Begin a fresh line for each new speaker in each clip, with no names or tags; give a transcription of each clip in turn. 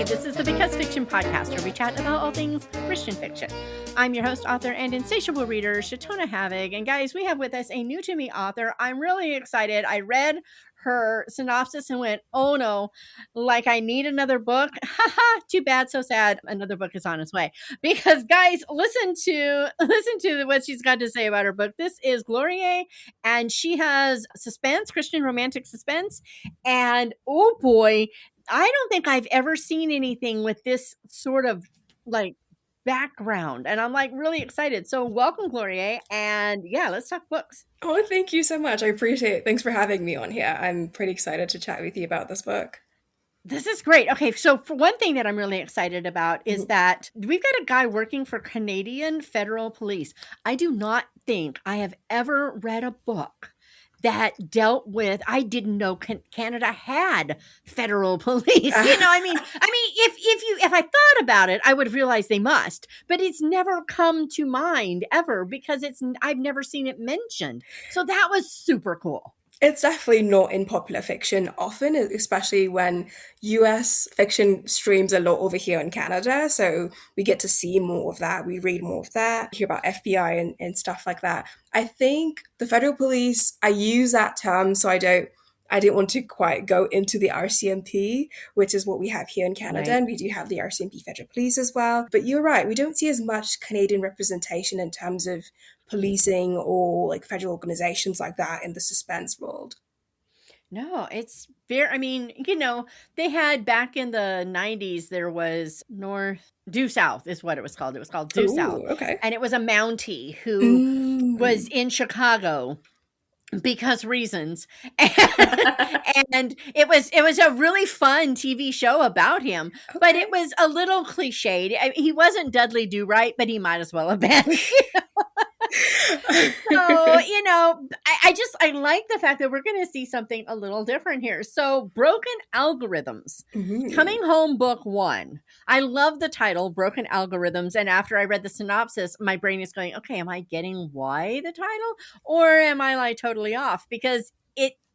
This is the Because Fiction podcast, where we chat about all things Christian fiction. I'm your host, author, and insatiable reader, Shatona Havig. And guys, we have with us a new to me author. I'm really excited. I read her synopsis and went, oh no, like I need another book. Haha, too bad, so sad. Another book is on its way. Because guys, listen to what she's got to say about her book. This is Gloriaea, and she has suspense, Christian romantic suspense. And oh boy, I don't think I've ever seen anything with this sort of like background, and I'm like really excited. So welcome, Gloriaea, and yeah, let's talk books.
Oh, thank you so much. I appreciate it. Thanks for having me on here. I'm pretty excited to chat with you about this book.
This is great. Okay, so for one thing that I'm really excited about is that we've got a guy working for Canadian Federal Police. I do not think I have ever read a book that dealt with, I didn't know Canada had federal police. If I thought about it, I would have realized they must, but it's never come to mind ever because I've never seen it mentioned. So that was super cool.
It's definitely not in popular fiction often, especially when US fiction streams a lot over here in Canada. So we get to see more of that. We read more of that, hear about FBI and stuff like that. I think the federal police, I use that term so I didn't want to quite go into the RCMP, which is what we have here in Canada. Right. And we do have the RCMP Federal Police as well. But you're right, we don't see as much Canadian representation in terms of policing or like federal organizations like that in the suspense world.
No, it's very, they had back in the 90s, there was Due South is what it was called. It was called Due South.
Okay.
And it was a Mountie who was in Chicago because reasons. And it was a really fun TV show about him, okay. But it was a little cliched. He wasn't Dudley Do-Right, but he might as well have been. So, I like the fact that we're going to see something a little different here. So, Broken Algorithms, Coming Home Book 1. I love the title, Broken Algorithms. And after I read the synopsis, my brain is going, okay, am I getting why the title? Or am I like totally off? Because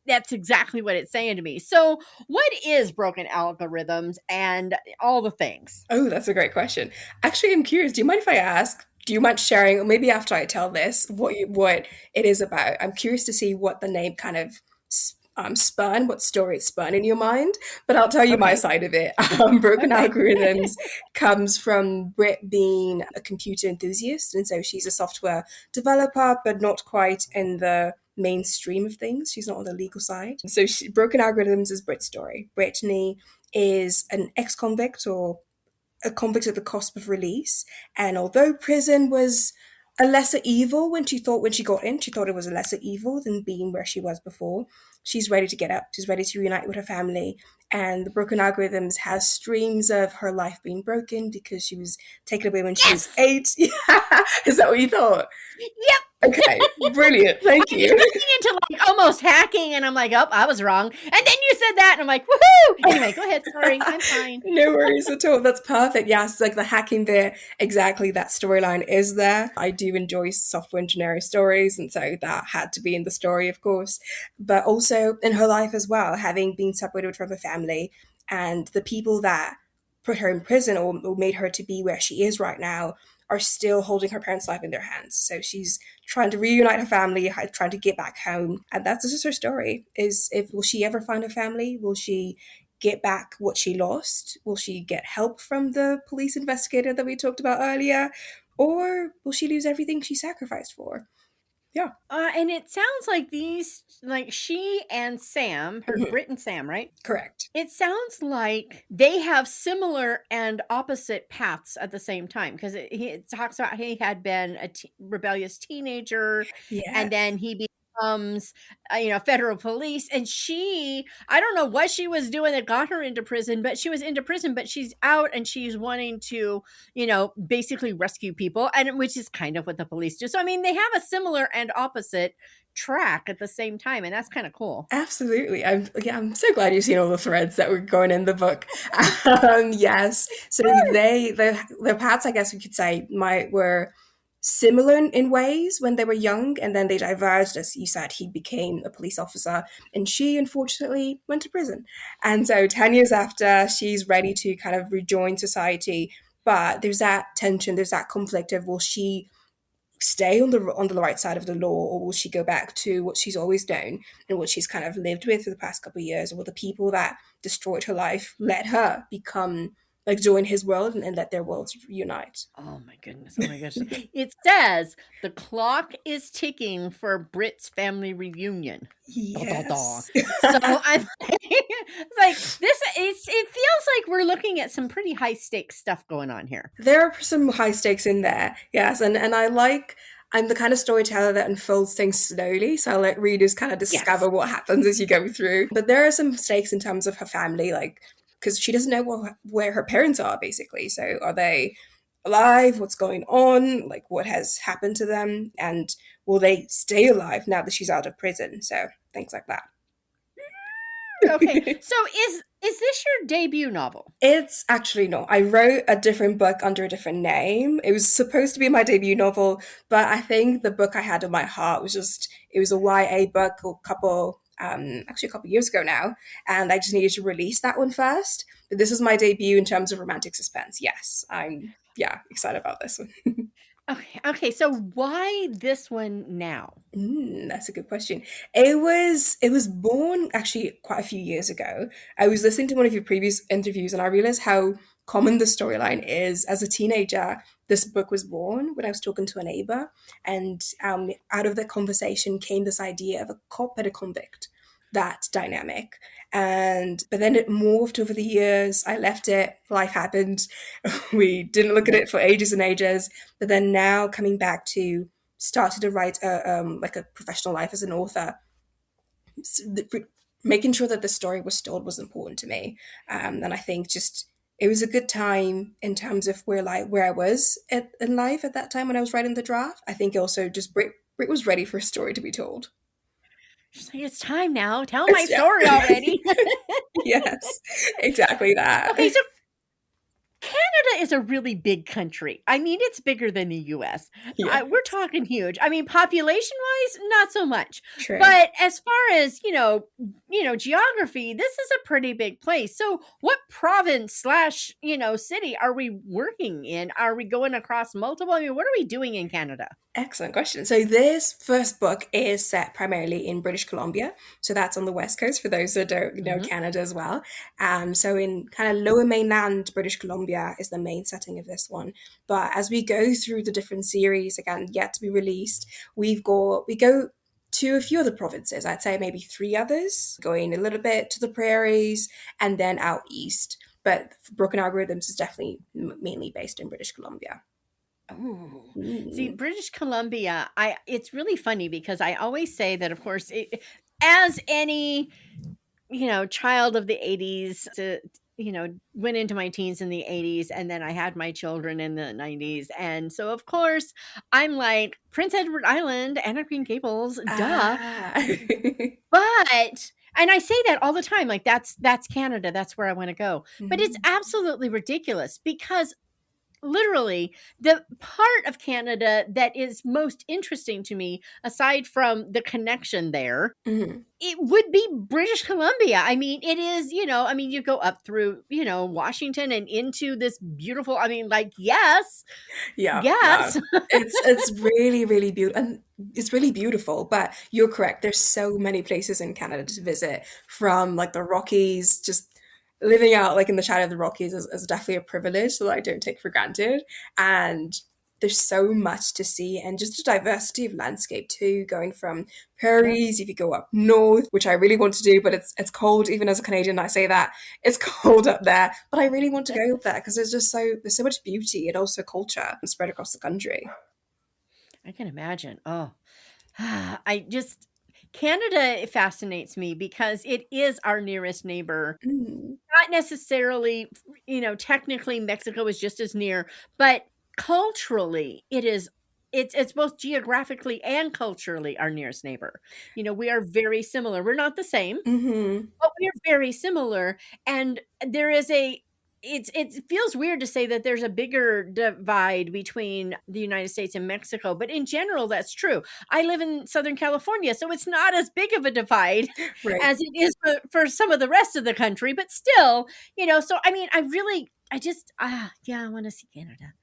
that's exactly what it's saying to me. So what is Broken Algorithms and all the things?
Oh, that's a great question. Actually, I'm curious. Do you mind if I ask? Do you mind sharing, or maybe after I tell this, what it is about? I'm curious to see what the name kind of spun, what story it spun in your mind, but I'll tell you my side of it. Broken Algorithms comes from Brit being a computer enthusiast, and so she's a software developer, but not quite in the mainstream of things. She's not on the legal side. So Broken Algorithms is Brit's story. Brittany is an ex-convict or a convict at the cusp of release, and although prison was a lesser evil when she got in, she thought it was a lesser evil than being where she was before. She's ready to get out. She's ready to reunite with her family. And the Broken Algorithms has streams of her life being broken because she was taken away when she was 8. Yeah. Is that what you thought?
Yep.
Okay, brilliant. Thank you.
I was looking into like almost hacking, and I'm like, oh, I was wrong. And then you said that, and I'm like, woohoo! Anyway, go ahead. Sorry, I'm fine.
No worries at all. That's perfect. Yes, like the hacking there, exactly that storyline is there. I do enjoy software engineering stories, and so that had to be in the story, of course. But also in her life as well, having been separated from her family, and the people that put her in prison or made her to be where she is right now are still holding her parents' life in their hands. So she's trying to reunite her family, trying to get back home. And this is her story, will she ever find her family? Will she get back what she lost? Will she get help from the police investigator that we talked about earlier? Or will she lose everything she sacrificed for? Yeah.
And it sounds like she and Sam, Brit and Sam, right?
Correct.
It sounds like they have similar and opposite paths at the same time, because it talks about he had been a rebellious teenager, and then he becomes, federal police, and I don't know what she was doing that got her into prison, but she was into prison, but she's out and she's wanting to, basically rescue people, and which is kind of what the police do. So, they have a similar and opposite track at the same time, and that's kind of cool.
Absolutely. I'm so glad you've seen all the threads that were going in the book. Yes. So their paths, I guess we could say, were similar in ways when they were young, and then they diverged. As you said, he became a police officer, and she unfortunately went to prison. And so 10 years after, she's ready to kind of rejoin society. But there's that tension, there's that conflict of will she stay on the right side of the law, or will she go back to what she's always known and what she's kind of lived with for the past couple of years, or will the people that destroyed her life let her become like join his world and let their worlds unite?
Oh my goodness. Oh my gosh. It says the clock is ticking for Brit's family reunion. Da, da, da.
Yes.
So I'm it's like it feels like we're looking at some pretty high stakes stuff going on here.
There are some high stakes in there, yes, and I'm the kind of storyteller that unfolds things slowly, so I let readers kind of
Yes.
discover what happens as you go through. But there are some stakes in terms of her family, like because she doesn't know where her parents are, basically. So are they alive? What's going on? Like what has happened to them, and will they stay alive now that she's out of prison? So things like that.
Okay. So is this your debut novel?
It's actually not. I wrote a different book under a different name. It was supposed to be my debut novel, but I think the book I had in my heart was just, it was a YA book actually a couple years ago now, and I just needed to release that one first. But this is my debut in terms of romantic suspense. Yes, I'm, yeah, excited about this one.
Okay. Okay. So why this one now?
That's a good question. It was born actually quite a few years ago. I was listening to one of your previous interviews and I realized how common the storyline is. As a teenager, this book was born when I was talking to a neighbor, and out of that conversation came this idea of a cop and a convict, that dynamic. And but then it morphed over the years. I left it, life happened. We didn't look at
Yep.
it for ages and ages. But then now coming back to started to write like a professional life as an author, making sure that the story was told was important to me. And I think just it was a good time in terms of where I was in life at that time when I was writing the draft. I think also just Brit was ready for a story to be told.
She's like, it's time now. Tell my
It's, yeah.
story already.
Yes, exactly that.
Okay. So Canada is a really big country. I mean, it's bigger than the US.
Yeah,
We're talking huge. I mean, population wise, not so much.
true.
But as far as, geography, this is a pretty big place. So what province slash, city are we working in? Are we going across multiple? I mean, what are we doing in Canada?
Excellent question. So this first book is set primarily in British Columbia. So that's on the west coast for those that don't know
Hmm.
Canada as well. So in kind of lower mainland British Columbia is the main setting of this one. But as we go through the different series, again, yet to be released, we go to a few other provinces. I'd say maybe three others, going a little bit to the prairies and then out east. But Broken Algorithms is definitely mainly based in British Columbia.
Oh, see,
Mm.
British Columbia, it's really funny because I always say that, of course, as any child of the 80s, went into my teens in the 80s, and then I had my children in the 90s. And so, of course, I'm like, Prince Edward Island, Anna Green Gables, duh.
Ah.
But, and I say that all the time, like, that's Canada, that's where I want to go. But it's
Mhm.
absolutely ridiculous because literally the part of Canada that is most interesting to me, aside from the connection there,
Mhm.
it would be British Columbia. I mean, it is, I mean, you go up through, Washington and into this beautiful, I mean, like, yes,
Yeah, no.
yes.
It's really, really beautiful, and it's really beautiful, but you're correct, there's so many places in Canada to visit, from, like, the Rockies. Just living out, like, in the shadow of the Rockies is definitely a privilege that I don't take for granted, and there's so much to see, and just a diversity of landscape too, going from
Yep.
prairies, if you go up north, which I really want to do, but it's cold. Even as a Canadian, I say that it's cold up there, but I really want to go up there because there's so much beauty and also culture spread across the country.
I can imagine. Oh, I just, Canada fascinates me because it is our nearest neighbor.
Mm.
Not necessarily, technically Mexico is just as near, but culturally it's both geographically and culturally our nearest neighbor. We are very similar. We're not the same,
Hmm.
but we're very similar. And there is a it feels weird to say that there's a bigger divide between the United States and Mexico, but in general, that's true. I live in Southern California, so it's not as big of a divide
Right.
as it is for some of the rest of the country, but still, so I mean, I just, yeah, I want to see Canada.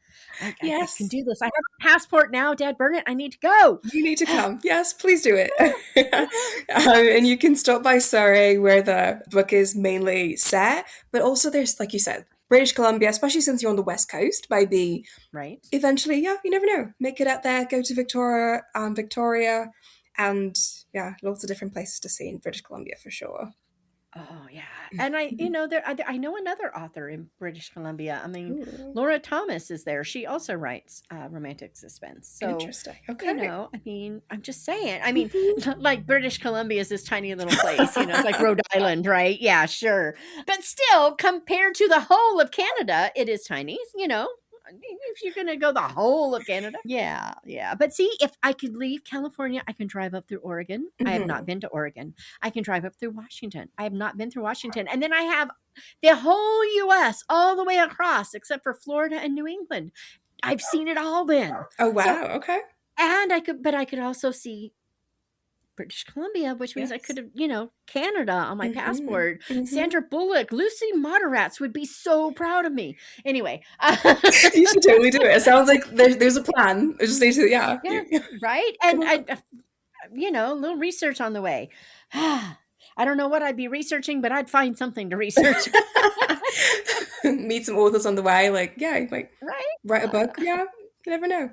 I can
Yes.
do this. I have a passport now, Dad burn it. I need to go.
You need to come. Yes, please do it. And you can stop by Surrey, where the book is mainly set, but also there's, like you said, British Columbia, especially since you're on the West Coast, maybe
Right.
eventually, yeah, you never know. Make it out there, go to Victoria, and yeah, lots of different places to see in British Columbia for sure.
Oh yeah, and I know another author in British Columbia. I mean,
Ooh,
Laura Thomas is there. She also writes romantic suspense. So,
interesting. Okay.
I mean, I'm just saying. I mean,
Mhm.
like British Columbia is this tiny little place. It's like Rhode Island, right? Yeah, sure, but still, compared to the whole of Canada, it is tiny. If you're gonna go the whole of Canada, yeah, yeah. But see, if I could leave California, I can drive up through Oregon. I have not
Mhm.
been to Oregon. I can drive up through Washington. I have not been through Washington. And then I have the whole US all the way across, except for Florida and New England. I've seen it all then.
Oh
So,
wow. Okay.
and I could also see British Columbia, which means I could
Yes.
have, Canada on my
Mhm.
passport.
Mhm.
Sandra Bullock, Lucy Moderatz would be so proud of me. Anyway,
You should totally do it. It sounds like there's a plan. I just need to, yeah.
yeah, right.
Come
And
on.
a little research on the way. I don't know what I'd be researching, but I'd find something to research.
Meet some authors on the way. Like, yeah, you might
Right?
write a book.
Uh,
Yeah, you never know.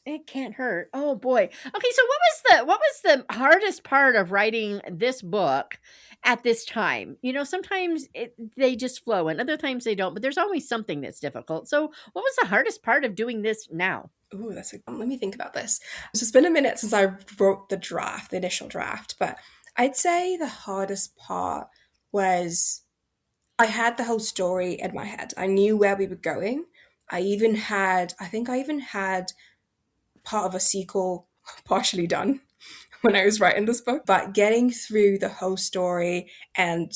it can't hurt. Oh boy. Okay, so what was the hardest part of writing this book at this time? Sometimes they just flow and other times they don't, but there's always something that's difficult. So, what was the hardest part of doing this now?
Ooh, let me think about this. So it's been a minute since I wrote the initial draft, but I'd say the hardest part was I had the whole story in my head. I knew where we were going. I think I even had part of a sequel partially done when I was writing this book. But getting through the whole story and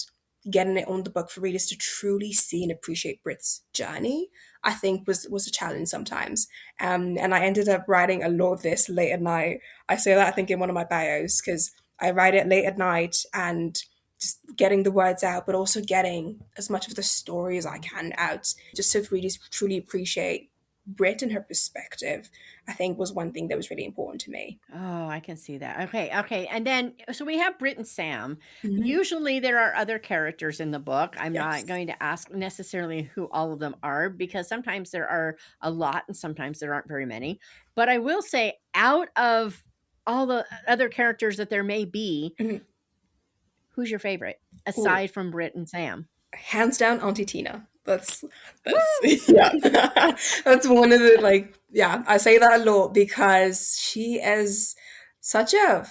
getting it on the book for readers to truly see and appreciate Brit's journey, I think was a challenge sometimes. And I ended up writing a lot of this late at night. I say that I think in one of my bios because I write it late at night and just getting the words out, but also getting as much of the story as I can out, just so readers truly appreciate Brit and her perspective, I think was one thing that was really important to me.
Oh, I can see that. Okay, okay. And then, so we have Brit and Sam.
Mhm.
Usually there are other characters in the book. I'm not
Yes.
going to ask necessarily who all of them are because sometimes there are a lot and sometimes there aren't very many. But I will say, out of all the other characters that there may be,
Mhm.
who's your favorite
Ooh,
aside from Brit and Sam?
hands down, Auntie Tina. That's
Woo!
yeah. That's one of the like yeah. I say that a lot because she is such a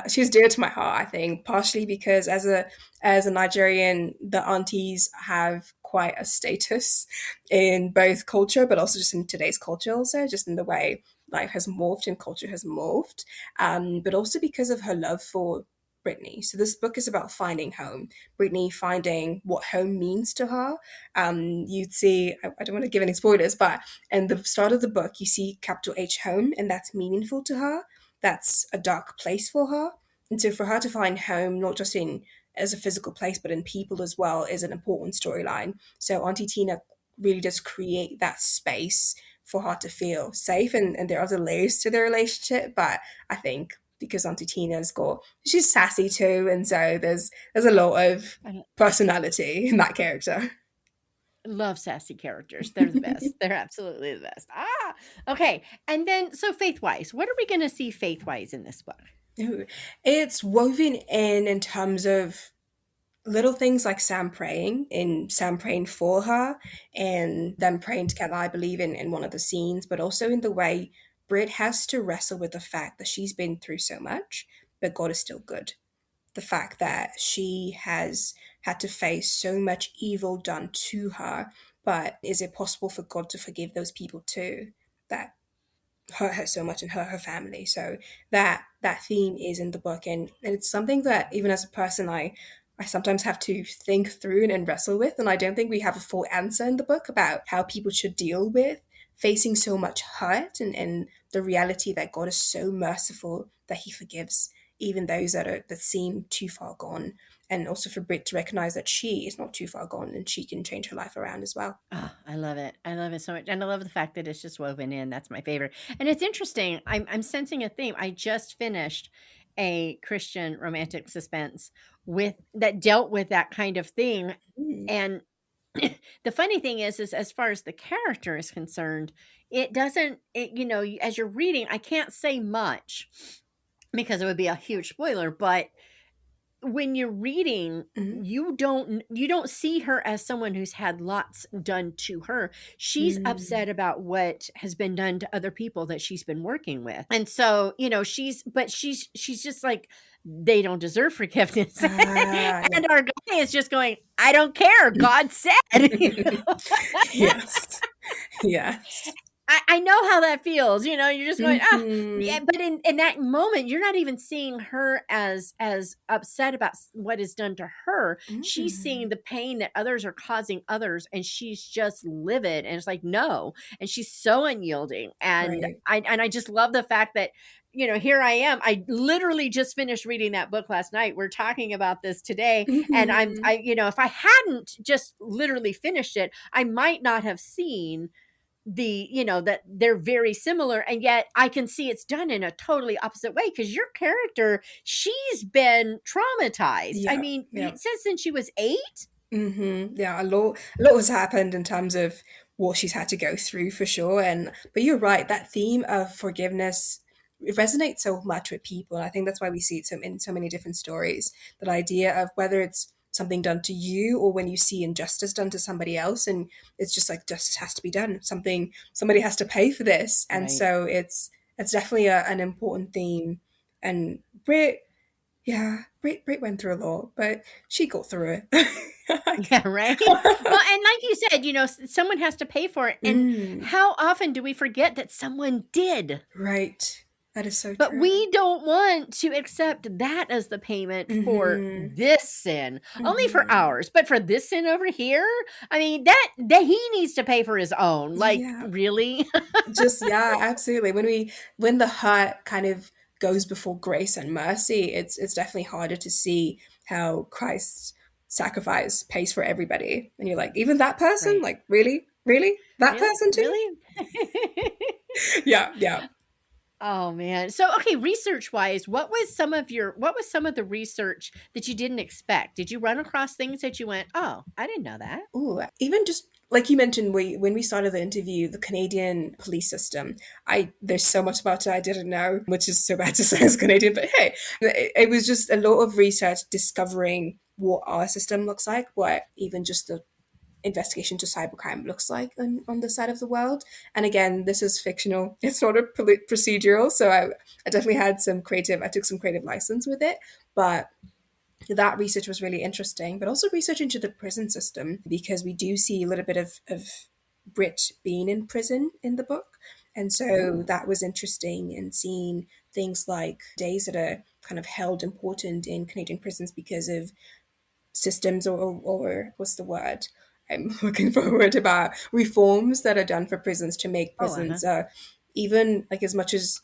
she's dear to my heart. I think partially because as a Nigerian, the aunties have quite a status in both culture, but also just in today's culture. Also, just in the way life has morphed and culture has morphed, but also because of her love for Brittany. So this book is about finding home. Brittany finding what home means to her. You'd see, I don't want to give any spoilers, but in the start of the book, you see capital H home, and that's meaningful to her. That's a dark place for her. And so for her to find home, not just in as a physical place, but in people as well, is an important storyline. So Auntie Tina really does create that space for her to feel safe. And there are other layers to the relationship, but I think because Auntie Tina's got she's sassy too, and so there's a lot of
I
personality in that character.
love sassy characters. They're the best. They're absolutely the best. Okay. And then, so faith wise, what are we going to see faith wise in this book?
Ooh. It's woven in terms of little things like Sam praying for her, and them praying together, I believe, in one of the scenes, but also in the way Brit has to wrestle with the fact that she's been through so much, but God is still good. The fact that she has had to face so much evil done to her, but is it possible for God to forgive those people too that hurt her so much and hurt her family? So that theme is in the book, and it's something that even as a person, I sometimes have to think through and wrestle with. And I don't think we have a full answer in the book about how people should deal with facing so much hurt, and the reality that God is so merciful that he forgives even those that seem too far gone. And also for Brit to recognize that she is not too far gone and she can change her life around as well.
Oh, I love it. I love it so much. And I love the fact that it's just woven in. That's my favorite. And it's interesting. I'm sensing a theme. I just finished a Christian romantic suspense with that dealt with that kind of thing.
Mm.
And the funny thing is as far as the character is concerned, it doesn't, as you're reading, I can't say much because it would be a huge spoiler, but when you're reading,
Mhm.
you don't see her as someone who's had lots done to her. She's
Mm.
upset about what has been done to other people that she's been working with. And so, she's just like, they don't deserve forgiveness.
Ah,
And our guy is just going, I don't care.
yeah.
God said.
Yes. Yes.
I know how that feels. You're just going, yeah.
Mhm.
But in that moment, you're not even seeing her as upset about what is done to her. She's seeing
Mm.
the pain that others are causing others, and she's just livid. And it's like, no. And she's so unyielding. And
Right.
I just love the fact that, here I am. I literally just finished reading that book last night. We're talking about this today. And
Mhm.
if I hadn't just literally finished it, I might not have seen that they're very similar, and yet I can see it's done in a totally opposite way because your character, she's been traumatized. I
Yeah,
mean,
yeah.
it says since she was 8.
Yeah, a lot has happened in terms of what she's had to go through for sure. And but you're right, that theme of forgiveness, it resonates so much with people. And I think that's why we see it in so many different stories. That idea of whether it's something done to you or when you see injustice done to somebody else, and it's just like justice has to be done. Somebody has to pay for this. And
Right.
so it's definitely an important theme. And Brit, yeah, Brit went through a lot, but she got through it.
Yeah, right. Well, and like you said, someone has to pay for it, and
Mm,
how often do we forget that someone did?
right. That is so
But
true.
we don't want to accept that as the payment for
Mhm.
this sin, only for
Mhm.
ours. But for this sin over here, I mean, that he needs to pay for his own. Like,
Yeah.
really?
Just yeah, absolutely. When the hurt kind of goes before grace and mercy, it's definitely harder to see how Christ's sacrifice pays for everybody. And you're like, even that person?
Right.
Like, really? Really? That
Really?
person too?
Really?
Yeah, yeah.
Oh man. So okay, research wise, what was some of the research that you didn't expect? Did you run across things that you went, "Oh, I didn't know that."
Ooh, even just like you mentioned, when we started the interview, the Canadian police system. I There's so much about it I didn't know, which is so bad to say as Canadian, but hey, it was just a lot of research discovering what our system looks like, what even just the investigation to cybercrime looks like on this side of the world. And again, this is fictional; it's not a procedural, so I definitely had some creative. I took some creative license with it, but that research was really interesting, but also research into the prison system because we do see a little bit of Brit being in prison in the book. And so
Ooh.
that was interesting, and seeing things like days that are kind of held important in Canadian prisons because of systems, or what's the word? I'm looking for a word about reforms that are done for prisons to make
Oh, uh-huh.
prisons even like as much as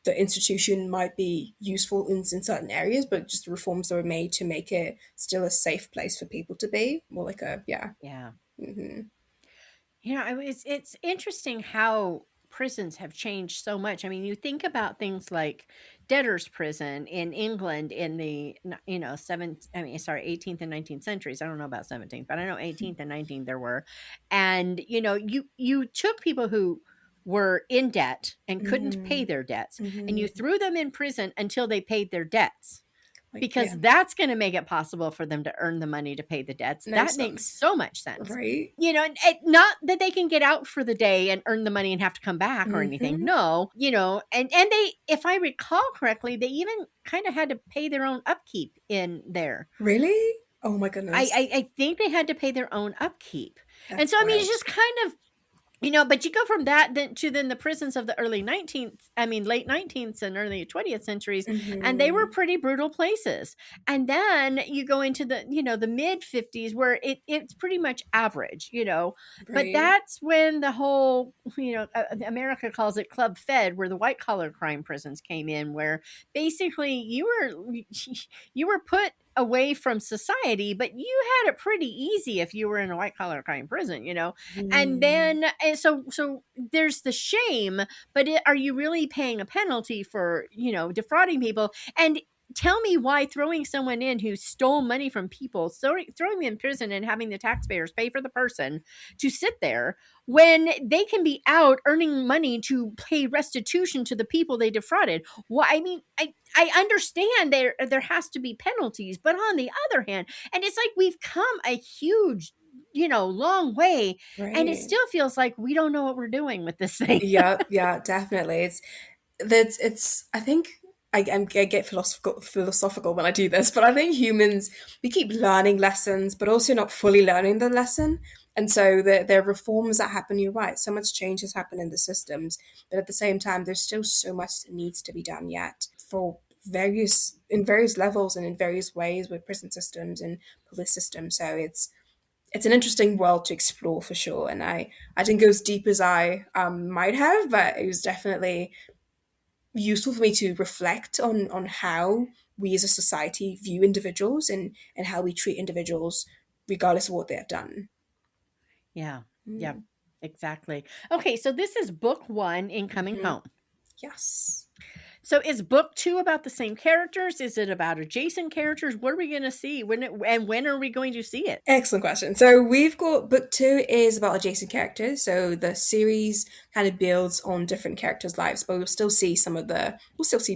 the institution might be useful in certain areas, but just reforms that were made to make it still a safe place for people to be. More like a, yeah.
Yeah.
Hmm.
It's interesting how prisons have changed so much. I mean, you think about things like debtor's prison in England in the I mean, sorry, 18th and 19th centuries. I don't know about 17th, but I know 18th and 19th there were. And you took people who were in debt and couldn't pay
Hmm.
their debts, and you
Hmm.
threw them in prison until they paid their debts,
Like, yeah,
because that's going to make it possible for them to earn the money to pay the debts.
makes
That makes
sense,
so much sense.
right?
Not that they can get out for the day and earn the money and have to come back or anything.
Hmm.
No, and they, if I recall correctly, they even kind of had to pay their own upkeep in there.
Really? Oh my
I,
goodness,
I I think they had to pay their own upkeep. And
that's
so I mean, it's
wild.
just kind of But you go from that then to then the prisons of the early 19th, I mean, late 19th and early 20th centuries, and they were
Hmm.
pretty brutal places. And then you go into the mid 50s where it's pretty much average. But
Right.
that's when the whole, America calls it Club Fed, where the white collar crime prisons came in, where basically you were put away from society, but you had it pretty easy if you were in a white collar crime prison. And
Mm.
then so there's the shame, but are you really paying a penalty for defrauding people? And tell me why throwing someone in who stole money from people, throwing them in prison and having the taxpayers pay for the person to sit there when they can be out earning money to pay restitution to the people they defrauded. Well, I mean, I understand there has to be penalties, but on the other hand, and it's like we've come a huge long way, and it
Right.
still feels like we don't know what we're doing with this thing.
Yeah, yeah, definitely. It's I think I get philosophical when I do this, but I think humans, we keep learning lessons but also not fully learning the lesson. And so there are reforms that happen. You're right, so much change has happened in the systems, but at the same time there's still so much that needs to be done yet for various levels and in various ways with prison systems and police systems. So it's an interesting world to explore for sure. And I didn't go as deep as I might have, but it was definitely useful for me to reflect on how we as a society view individuals and how we treat individuals regardless of what they have done.
Yeah. Yeah.
Mm.
Exactly. Okay, so this is book 1 in Coming
Mhm.
Home.
Yes.
So is book 2 about the same characters? Is it about adjacent characters? What are we going to see? When are we going to see it?
Excellent question. So we've got book two is about adjacent characters. So the series kind of builds on different characters' lives, but we'll still see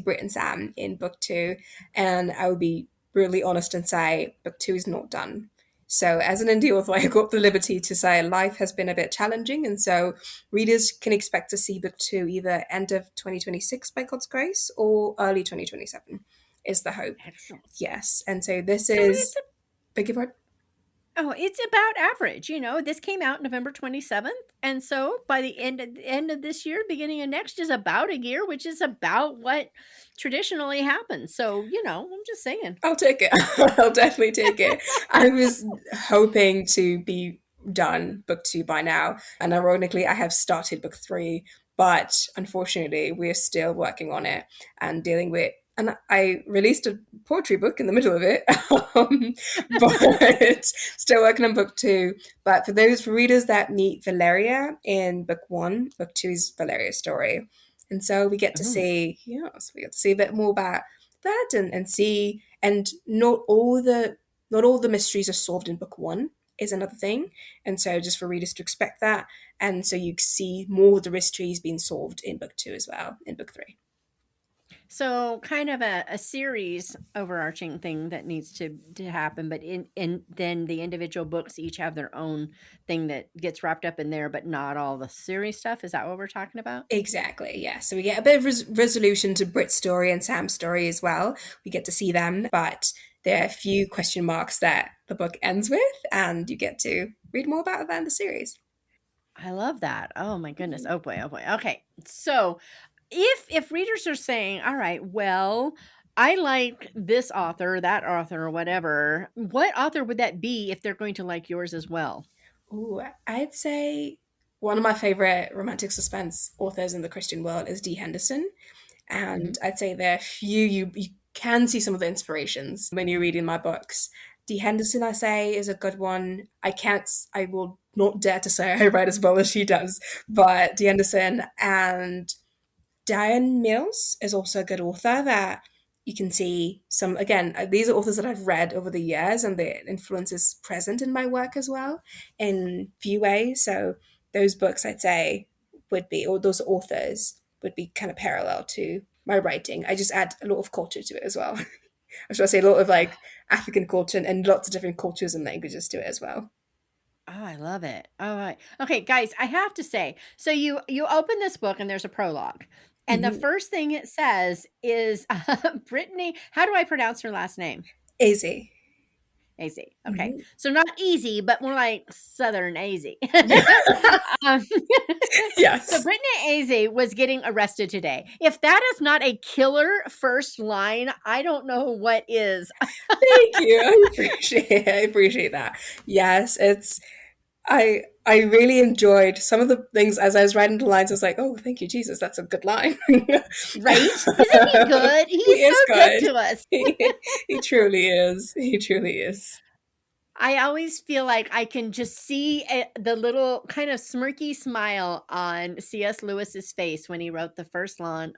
Brit and Sam in book two. And I would be brutally honest and say book two is not done. So as an indie author, I got the liberty to say life has been a bit challenging, and so readers can expect to see book two either end of 2026 by God's grace or early 2027 is the hope.
Excellent.
Yes, and so this
So
is beg your pardon.
it's about average. This came out November 27th, and so by the end of this year, beginning of next is about a year, which is about what traditionally happens. So, I'm just saying.
I'll take it. I'll definitely take it. I was hoping to be done book two by now, and ironically, I have started book three, but unfortunately, we're still working on it and dealing with. And I released a poetry book in the middle of it, but still working on book two. But for readers that meet Valeria in book one, book two is Valeria's story, and so we get to
Ooh.
see, yes, we get to see a bit more about that and see, and not all the mysteries are solved in book one is another thing, and so just for readers to expect that, and so you see more of the mysteries being solved in book two as well in book three.
So kind of a series overarching thing that needs to happen, but in then the individual books each have their own thing that gets wrapped up in there, but not all the series stuff. Is that what we're talking about?
Exactly, yeah. So we get a bit of resolution to Brit's story and Sam's story as well. We get to see them, but there are a few question marks that the book ends with, and you get to read more about that in the series.
I love that. Oh my goodness. Oh boy. Oh boy. Okay. So if readers are saying, all right, well, I like this author, that author, or whatever, what author would that be if they're going to like yours as well?
Ooh, I'd say one of my favorite romantic suspense authors in the Christian world is D. Henderson.
Hmm.
And I'd say there are few you can see some of the inspirations when you're reading my books. D. Henderson, I say, is a good one. I will not dare to say I write as well as she does, but D. Henderson and Diane Mills is also a good author that you can see some, again, these are authors that I've read over the years and the influence is present in my work as well in few ways. So those books I'd say would be, or those authors would be kind of parallel to my writing. I just add a lot of culture to it as well. I should say a lot of like African culture and lots of different cultures and languages to it as well.
Oh, I love it. All right. Okay, guys, I have to say, so you open this book and there's a prologue. And the
Mhm.
first thing it says is Brittany, how do I pronounce her last name?
Easy.
AZ. Okay.
Mhm.
So not easy, but more like Southern AZ.
Yeah.
um, so
Yes.
Brittany AZ was getting arrested today. If that is not a killer first line, I don't know what is.
Thank you. I appreciate it. I appreciate that. Yes, it's I really enjoyed some of the things as I was writing the lines. I was like, "Oh, thank you, Jesus. That's a good line."
Right? Isn't he good?
He
He's so
is
good
good.
to us.
He truly is. He truly is.
I always feel like I can just see the little kind of smirky smile on C.S. Lewis's face when he wrote the first lawn.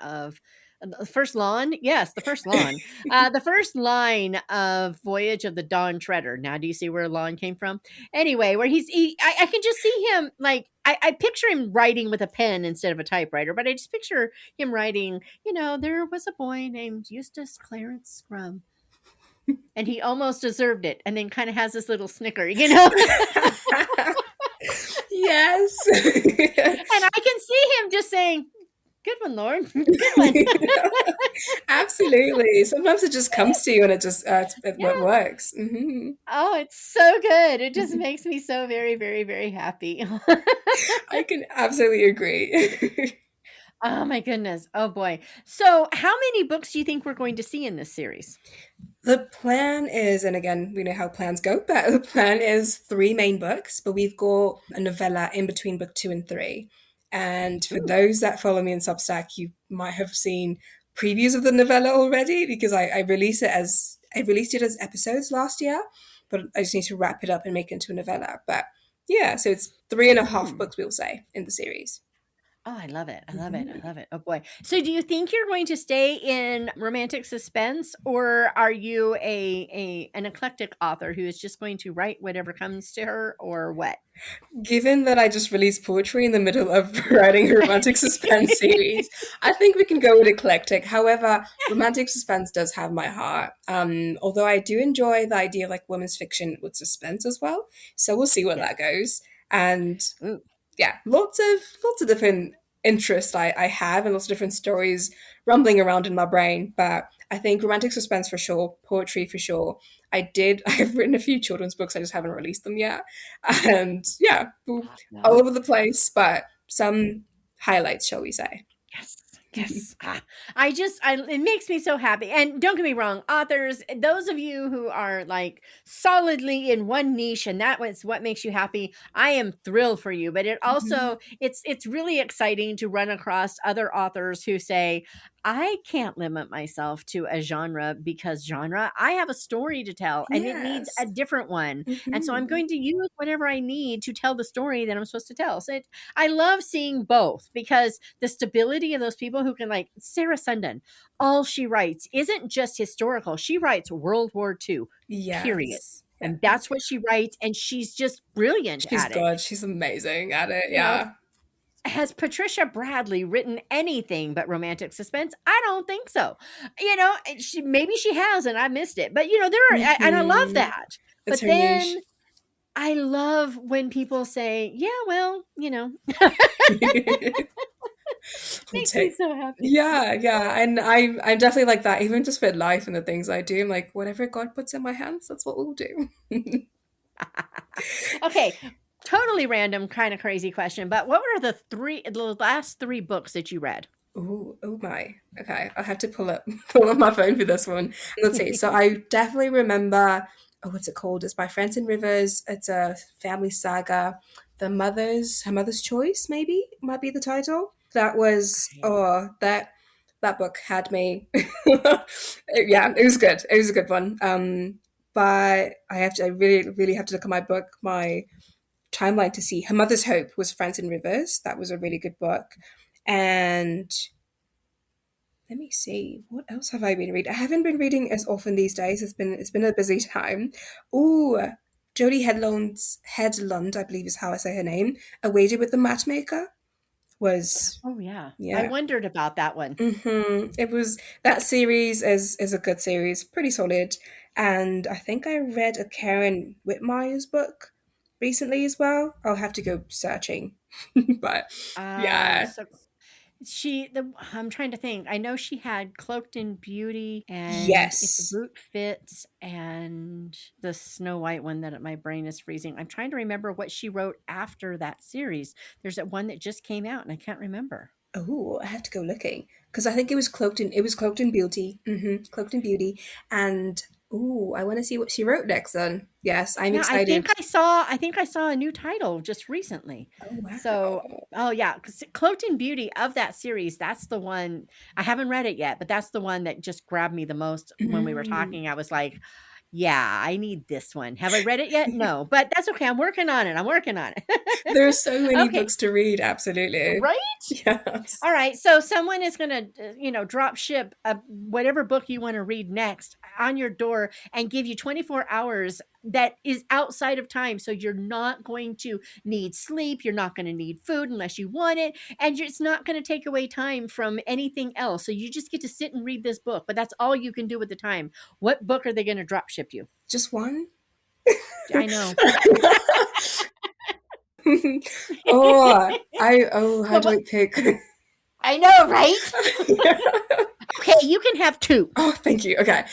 Yes, the first lawn. The first line of Voyage of the Dawn Treader. Now, do you see where lawn came from? Anyway, where I can just see him like I picture him writing with a pen instead of a typewriter, but I just picture him writing. There was a boy named Eustace Clarence Scrum, and he almost deserved it, and then kind of has this little snicker.
Yes.
And I can see him just saying, "Good one, Lord. Good one."
Absolutely. Sometimes it just comes to you and it
Yeah.
works. Hmm.
Oh, it's so good. It just makes me so very, very, very happy.
I can absolutely agree.
Oh my goodness. Oh boy. So, how many books do you think we're going to see in this series?
The plan is, and again, we know how plans go, but the plan is three main books, but we've got a novella in between book two and three. And for
Ooh.
those that follow me on Substack, you might have seen previews of the novella already because I released it as episodes last year, but I just need to wrap it up and make it into a novella. But yeah, so it's three and a half
Hmm.
books, we'll say, in the series.
Oh, I love it. I love it. I
Mhm.
love it. Oh boy. So do you think you're going to stay in romantic suspense, or are you a an eclectic author who is just going to write whatever comes to her, or what?
Given that I just released poetry in the middle of writing a romantic suspense series, I think we can go with eclectic. However, romantic suspense does have my heart. Although I do enjoy the idea of like women's fiction with suspense as well. So we'll see where that
Yes.
goes. And
Ooh.
yeah, lots of different interests I have and lots of different stories rumbling around in my brain. But I think romantic suspense for sure, poetry for sure. I've written a few children's books, I just haven't released them yet. And yeah, all
No.
over the place, but some highlights, shall we say.
Yes. Yes. It makes me so happy. And don't get me wrong, authors, those of you who are like solidly in one niche and that was what makes you happy, I am thrilled for you. But it
Mhm.
also, it's really exciting to run across other authors who say, I can't limit myself to a genre because I have a story to tell and it needs a
Yes.
different one. And so I'm
Mhm.
going to use whatever I need to tell the story that I'm supposed to tell. I love seeing both because the stability of those people who can, like Sarah Sundin, all she writes isn't just historical. She writes World War II, period.
Yes. Yeah.
And that's what she writes. And she's just brilliant
She's
at it.
good. She's amazing at it.
You know,
Yeah.
has Patricia Bradley written anything but romantic suspense? I don't think so. Maybe she has and I missed it. But and I love
Mhm.
that.
It's
But
her niche.
then I love when people say, "Yeah, well,
We'll
makes me
take.
so happy."
Yeah, yeah, and I'm definitely like that. Even just with life and the things I do, I'm like whatever God puts in my hands, that's what we'll do.
Okay, totally random, kind of crazy question, but what were the last three books that you read?
Oh, oh my. Okay, I'll have to pull up my phone for this one. Let's see. So I definitely remember. Oh, what's it called? It's by Francis Rivers. It's a family saga. Her mother's choice, maybe might be the title. That was
Okay.
that book had me. Yeah, it was good. It was a good one. But I really really have to look at my timeline to see. Her Mother's Hope was Francis Rivers. That was a really good book. And let me see, what else have I been reading? I haven't been reading as often these days. It's been a busy time. Ooh, Headland, I believe is how I say her name. A Wager with the Matchmaker was
Oh yeah, I
yeah.
wondered about that one.
It was that series is a good series, pretty solid. And I think I read a Karen Whitmire's book recently as well. I'll have to go searching. But
Oh,
yeah.
so I'm trying to think. I know she had Cloaked in Beauty and If the
Yes.
Boot Fits and the Snow White one that my brain is freezing. I'm trying to remember what she wrote after that series. There's that one that just came out and I can't remember.
Oh, I have to go looking because I think it was Cloaked in Beauty. Cloaked in Beauty, and oh, I want to see what she wrote next. Then, yes, I'm
Yeah,
excited.
I think I saw a new title just recently.
Oh wow.
So, oh yeah, 'cause Cloaked in Beauty of that series, that's the one. I haven't read it yet, but that's the one that just grabbed me the most when we were
Mm.
talking. I was like, yeah, I need this one. Have I read it yet? No, but that's okay. I'm working on it. I'm working on it.
There are so many
Okay,
books to read. Absolutely.
right?
Yes.
All right. So someone is going to, drop ship whatever book you want to read next on your door and give you 24 hours that is outside of time. So you're not going to need sleep. You're not going to need food unless you want it. And it's not going to take away time from anything else. So you just get to sit and read this book, but that's all you can do with the time. What book are they going to drop ship you?
Just one.
I know.
How do I pick?
I know, right? Okay, you can have two.
Oh, thank you. Okay.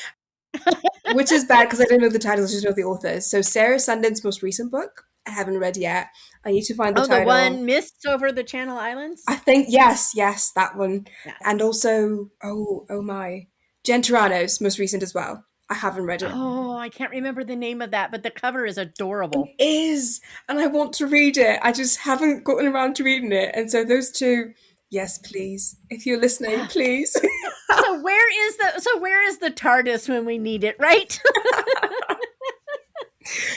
Which is bad because I don't know the titles, I just know the authors. So Sarah Sundin's most recent book, I haven't read yet. I need to find the
Oh, the
title.
one Mists Over the Channel Islands?
I think yes, that one.
Yes.
And also, oh my, Jen Turano's most recent as well. I haven't read it.
Oh, I can't remember the name of that, but the cover is adorable.
It is, and I want to read it. I just haven't gotten around to reading it. And so those two, yes, please. If you're listening, please.
So where is the TARDIS when we need it, right?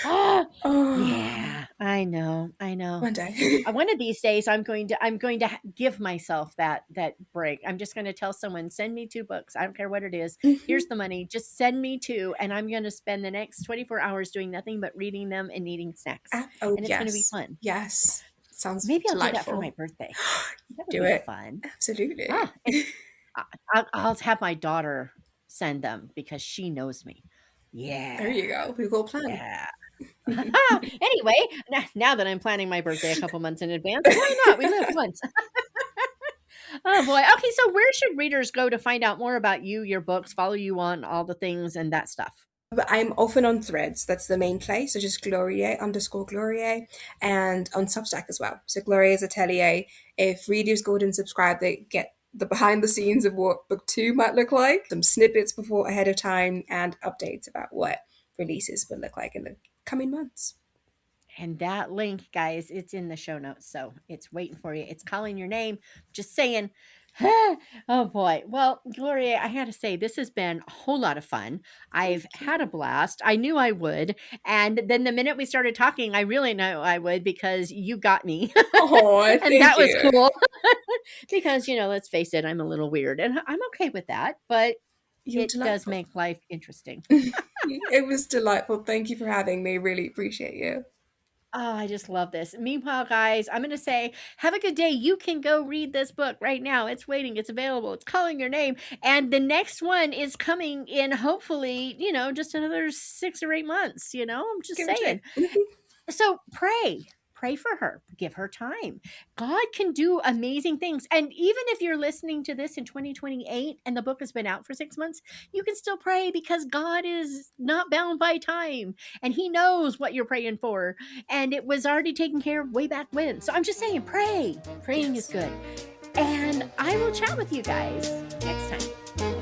Oh,
Yeah, I know. I know.
one day.
One of these days I'm going to give myself that break. I'm just going to tell someone, send me two books. I don't care what it is. Here's
Mhm.
the money. Just send me two and I'm going to spend the next 24 hours doing nothing but reading them and eating snacks.
Oh
And it's going to be
yes,
fun.
yes. Sounds
Maybe I'll do that for my
delightful.
birthday. That would
Do
be
it.
fun.
Absolutely.
Ah, and I'll have my daughter send them because she knows me.
There
Yeah.
you go. We've got a plan.
Yeah. Anyway, now that I'm planning my birthday a couple months in advance, why not? We live once. Oh boy. Okay, so where should readers go to find out more about you, your books, follow you on all the things and that stuff?
But I'm often on Threads. That's the main place. So just Gloriaea underscore Gloriaea, and on Substack as well. So Gloria's Atelier. If readers go and subscribe, they get the behind the scenes of what book two might look like, some snippets before ahead of time, and updates about what releases will look like in the coming months.
And that link, guys, it's in the show notes. So it's waiting for you. It's calling your name. Just saying. Oh boy. Well, Gloria, I had to say, this has been a whole lot of fun.
Thank
I've
you.
had a blast. I knew I would. And then the minute we started talking, I really know I would because you got me.
Oh,
And
thank
that was
you.
cool. Because, let's face it, I'm a little weird and I'm okay with that. But
You're
it does
delightful.
make life interesting.
It was delightful. Thank you for having me. Really appreciate you.
Oh, I just love this. Meanwhile, guys, I'm going to say, have a good day. You can go read this book right now. It's waiting, it's available, it's calling your name. And the next one is coming in, hopefully, just another 6 or 8 months. I'm just
Give or
saying.
take.
So pray for her, give her time. God can do amazing things. And even if you're listening to this in 2028 and the book has been out for 6 months, you can still pray because God is not bound by time and he knows what you're praying for. And it was already taken care of way back when. So I'm just saying, pray. Praying is
Yes.
good. And I will chat with you guys next time.